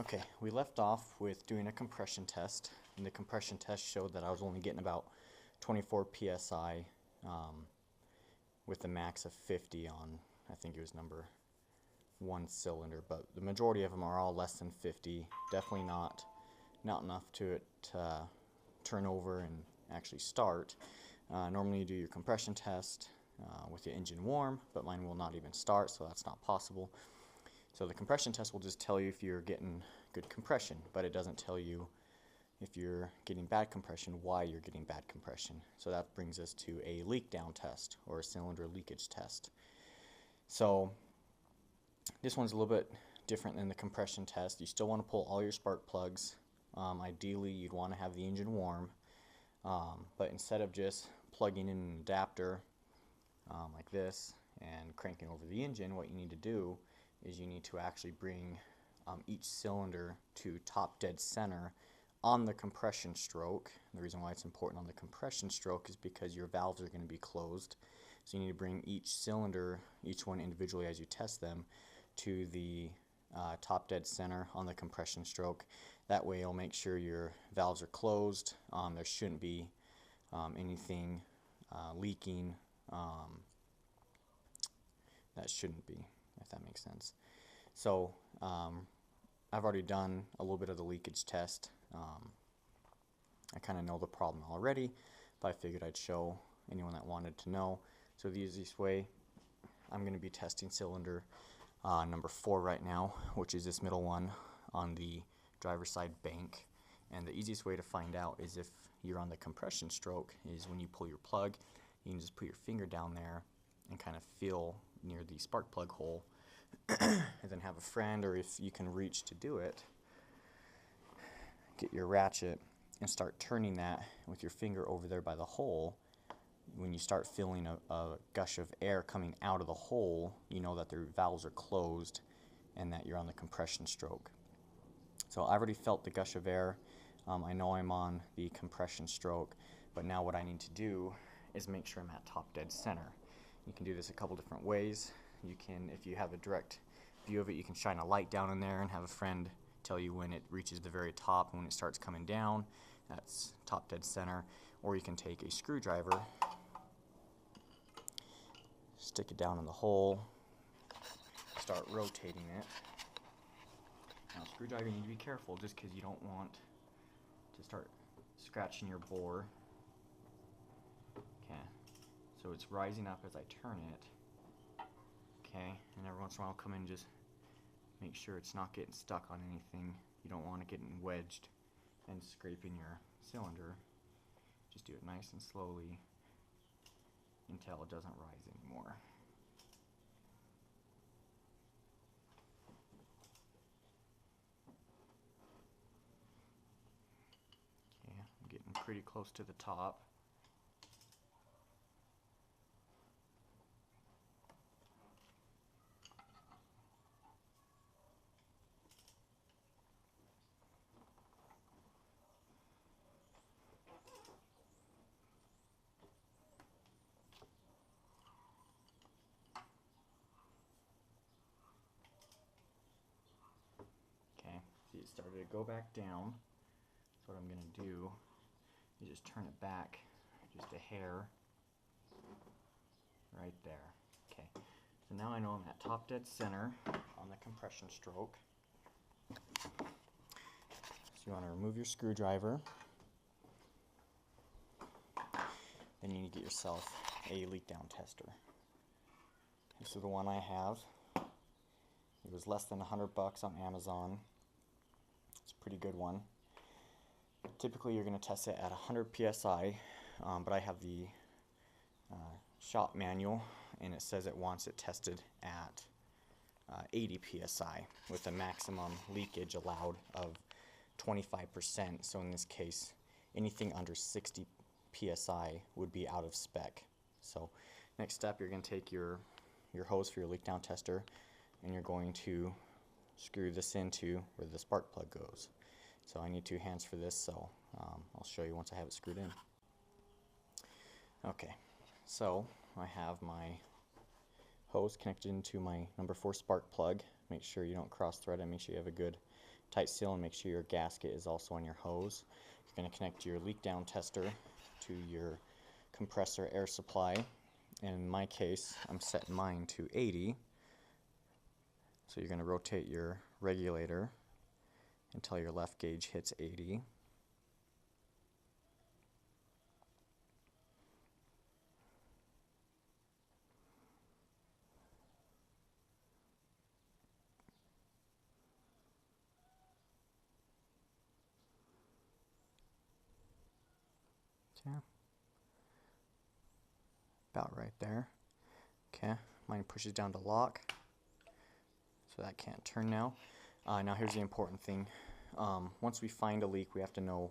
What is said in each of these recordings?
Okay, we left off with doing a compression test, and the compression test showed that I was only getting about 24 psi with a max of 50 on, I think it was number 1 cylinder, but the majority of them are all less than 50. Definitely not enough to turn over and actually start. Normally you do your compression test with the engine warm, but mine will not even start, so that's not possible. So the compression test will just tell you if you're getting good compression, but it doesn't tell you if you're getting bad compression, why you're getting bad compression. So that brings us to a leak down test, or a cylinder leakage test. So this one's a little bit different than the compression test. You still want to pull all your spark plugs. Ideally you'd want to have the engine warm, but instead of just plugging in an adapter like this and cranking over the engine, what you need to do is you need to actually bring each cylinder to top dead center on the compression stroke. The reason why it's important on the compression stroke is because your valves are going to be closed. So you need to bring each cylinder, each one individually as you test them, to the top dead center on the compression stroke. That way it'll make sure your valves are closed. There shouldn't be anything leaking that shouldn't be, if that makes sense. So I've already done a little bit of the leakage test. I kind of know the problem already, but I figured I'd show anyone that wanted to know. So the easiest way, I'm going to be testing cylinder number 4 right now, which is this middle one on the driver's side bank. And the easiest way to find out is if you're on the compression stroke is when you pull your plug, you can just put your finger down there and kind of feel near the spark plug hole, and then have a friend, or if you can reach to do it, get your ratchet and start turning that with your finger over there by the hole. When you start feeling a gush of air coming out of the hole, you know that their valves are closed and that you're on the compression stroke. So I already felt the gush of air. I know I'm on the compression stroke, but now what I need to do is make sure I'm at top dead center. You can do this a couple different ways. You can, if you have a direct view of it, you can shine a light down in there and have a friend tell you when it reaches the very top, and when it starts coming down, that's top dead center. Or you can take a screwdriver, stick it down in the hole, start rotating it. Now screwdriver, you need to be careful just because you don't want to start scratching your bore. Okay, so it's rising up as I turn it. Okay, and every once in a while I'll come in and just make sure it's not getting stuck on anything. You don't want it getting wedged and scraping your cylinder. Just do it nice and slowly until it doesn't rise anymore. Okay, I'm getting pretty close to the top. See, it started to go back down. So what I'm going to do is just turn it back just a hair right there. Okay, so now I know I'm at top dead center on the compression stroke. So you want to remove your screwdriver. Then you need to get yourself a leak down tester. This is the one I have. It was less than $100 on Amazon. It's a pretty good one. Typically you're going to test it at 100 psi, but I have the shop manual, and it says it wants it tested at 80 psi with a maximum leakage allowed of 25%. So in this case, anything under 60 psi would be out of spec. So next step, you're going to take your hose for your leak down tester, and you're going to screw this into where the spark plug goes. So I need 2 hands for this, so I'll show you once I have it screwed in. Okay, so I have my hose connected into my number 4 spark plug. Make sure you don't cross thread it, make sure you have a good tight seal and make sure your gasket is also on your hose. You're going to connect your leak down tester to your compressor air supply. And in my case, I'm setting mine to 80. So you're going to rotate your regulator until your left gauge hits 80. Okay. About right there. Okay, mine pushes down to lock, so that can't turn now. Now here's the important thing. Once we find a leak, we have to know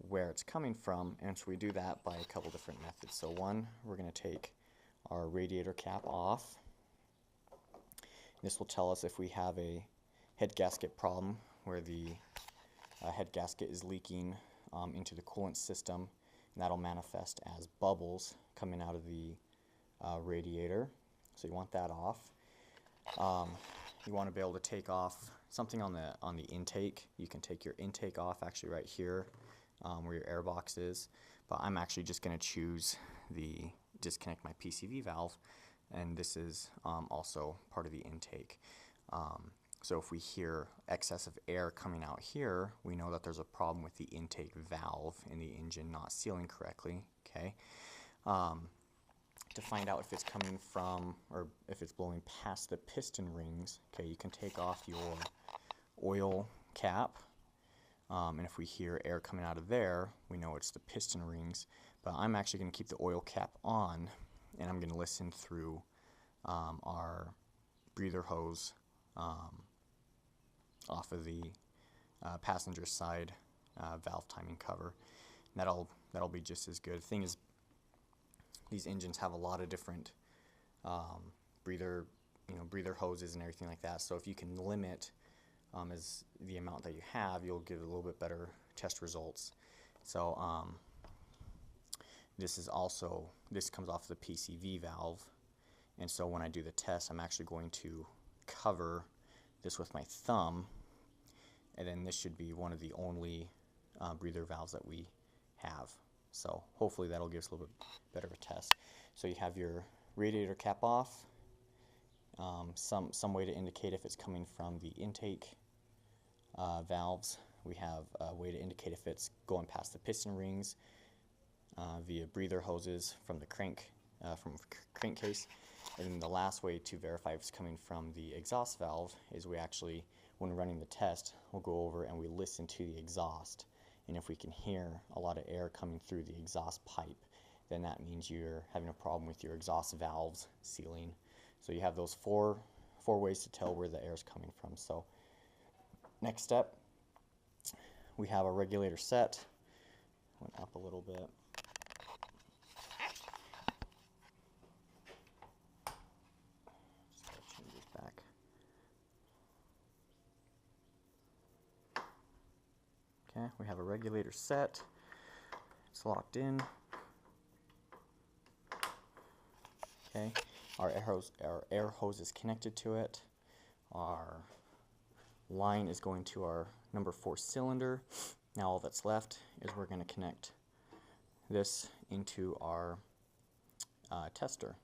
where it's coming from, and so we do that by a couple different methods. So one, we're going to take our radiator cap off. This will tell us if we have a head gasket problem where the head gasket is leaking into the coolant system, and that'll manifest as bubbles coming out of the radiator. So you want that off. You want to be able to take off something on the intake. You can take your intake off actually right here where your air box is, but I'm actually just going to choose the disconnect my PCV valve, and this is also part of the intake. So if we hear excess of air coming out here, we know that there's a problem with the intake valve in the engine not sealing correctly. Okay. To find out if it's coming from or if it's blowing past the piston rings, okay, you can take off your oil cap, and if we hear air coming out of there, we know it's the piston rings. But I'm actually going to keep the oil cap on, and I'm going to listen through our breather hose off of the passenger side valve timing cover. And that'll be just as good. The thing is, these engines have a lot of different breather hoses and everything like that. So if you can limit as the amount that you have, you'll get a little bit better test results. So this comes off the PCV valve, and so when I do the test, I'm actually going to cover this with my thumb, and then this should be one of the only breather valves that we have. So hopefully that'll give us a little bit better of a test. So you have your radiator cap off, some way to indicate if it's coming from the intake valves. We have a way to indicate if it's going past the piston rings via breather hoses from the crankcase. And then the last way to verify if it's coming from the exhaust valve is we actually, when running the test, we'll go over and we listen to the exhaust. And if we can hear a lot of air coming through the exhaust pipe, then that means you're having a problem with your exhaust valves sealing. So you have those four ways to tell where the air is coming from. So next step, we have our regulator set. Went up a little bit. Just gotta change this back. Okay, we have a regulator set. It's locked in. Okay, our air hose is connected to it. Our line is going to our number 4 cylinder. Now all that's left is we're going to connect this into our tester.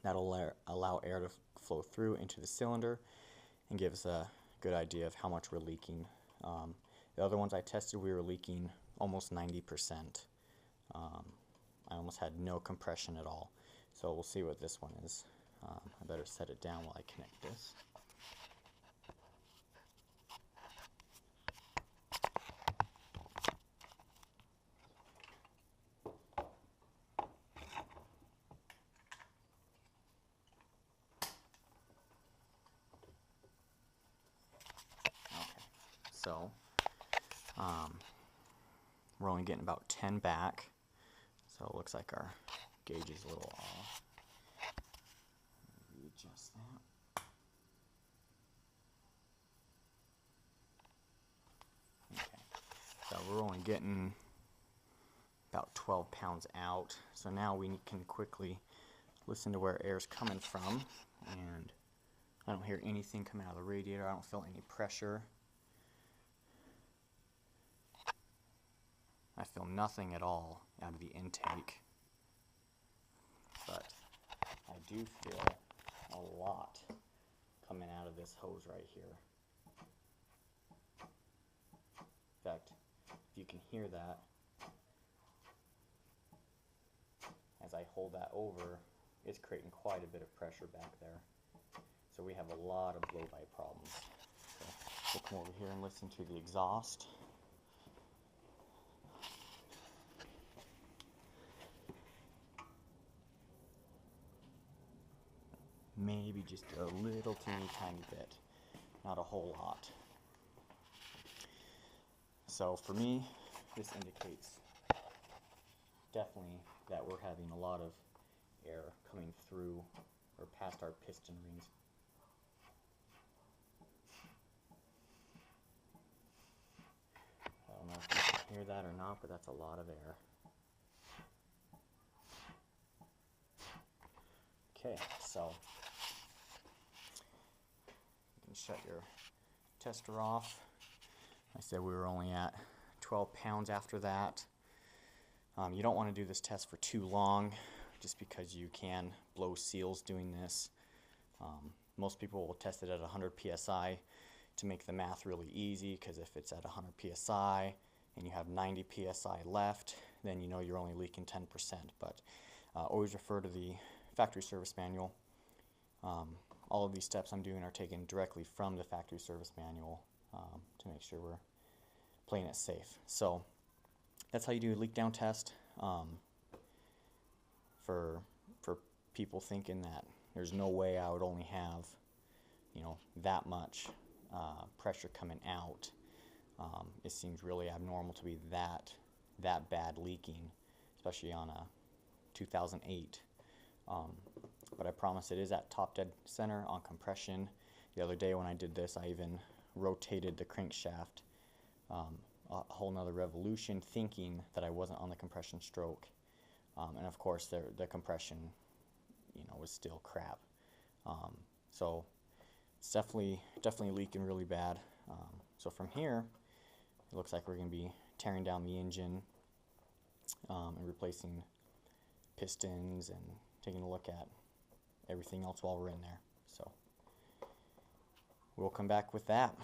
That'll allow air to flow through into the cylinder and give us a good idea of how much we're leaking. The other ones I tested, we were leaking almost 90%. I almost had no compression at all. So we'll see what this one is. I better set it down while I connect this. Okay, so we're only getting about 10 back. So it looks like our gauge is a little off. Readjust that. Okay, so we're only getting about 12 pounds out. So now we can quickly listen to where air is coming from, and I don't hear anything coming out of the radiator. I don't feel any pressure. I feel nothing at all out of the intake, but I do feel a lot coming out of this hose right here. In fact, if you can hear that, as I hold that over, it's creating quite a bit of pressure back there. So we have a lot of blow-by problems. So we'll come over here and listen to the exhaust. Maybe just a little teeny tiny bit, not a whole lot. So for me, this indicates definitely that we're having a lot of air coming through or past our piston rings. I don't know if you can hear that or not, but that's a lot of air. Okay, so you can shut your tester off. I said we were only at 12 pounds after that. You don't want to do this test for too long, just because you can blow seals doing this. Most people will test it at 100 psi to make the math really easy, because if it's at 100 psi and you have 90 psi left, then you know you're only leaking 10%. But always refer to the factory service manual. All of these steps I'm doing are taken directly from the factory service manual to make sure we're playing it safe. So that's how you do a leak down test. For people thinking that there's no way I would only have, you know, that much pressure coming out, it seems really abnormal to be that bad leaking, especially on a 2008. But I promise it is at top dead center on compression. The other day when I did this, I even rotated the crankshaft a whole nother revolution, thinking that I wasn't on the compression stroke. And of course the compression, you know, was still crap. So it's definitely leaking really bad. So from here, it looks like we're going to be tearing down the engine and replacing pistons and taking a look at everything else while we're in there. So we'll come back with that.